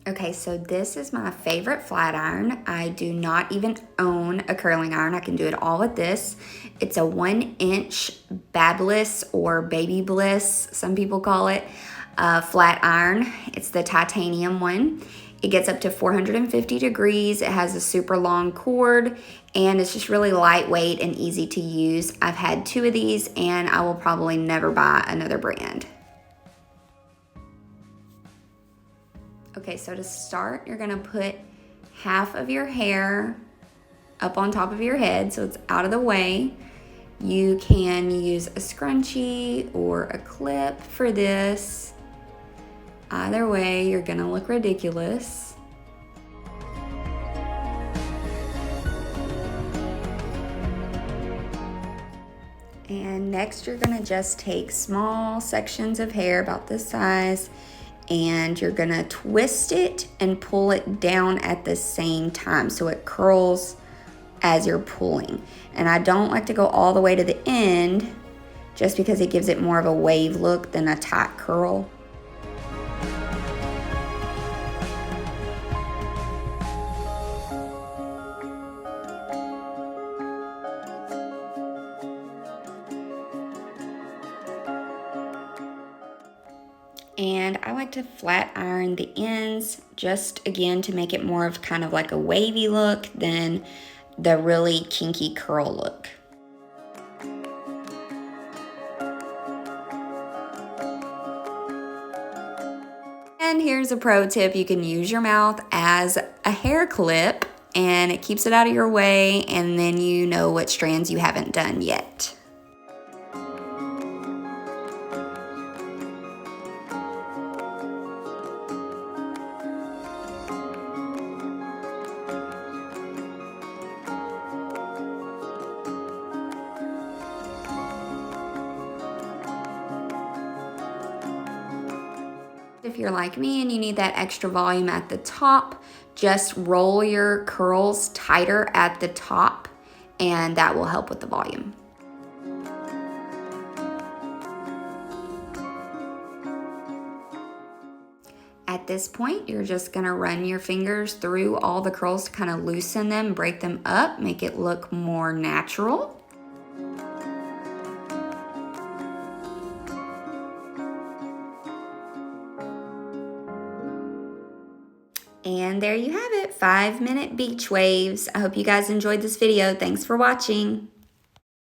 Okay, so this is my favorite flat iron. I do not even own a curling iron. I can do it all with this. It's a 1-inch BaByliss or BaBylissPRO, some people call it, flat iron. It's the titanium one. It gets up to 450 degrees. It has a super long cord, and it's just really lightweight and easy to use. I've had 2 of these, and I will probably never buy another brand. Okay, so to start, you're gonna put half of your hair up on top of your head so it's out of the way. You can use a scrunchie or a clip for this. Either way, you're gonna look ridiculous. And next, you're gonna just take small sections of hair about this size, and you're gonna twist it and pull it down at the same time so it curls as you're pulling. And I don't like to go all the way to the end just because it gives it more of a wave look than a tight curl. And I like to flat iron the ends just again to make it more of kind of like a wavy look than the really kinky curl look. And here's a pro tip: you can use your mouth as a hair clip and it keeps it out of your way, and then you know what strands you haven't done yet. If you're like me and you need that extra volume at the top, just roll your curls tighter at the top, and that will help with the volume. At this point, you're just gonna run your fingers through all the curls to kind of loosen them, break them up, make it look more natural. And there you have it, 5-minute beach waves. I hope you guys enjoyed this video. Thanks for watching.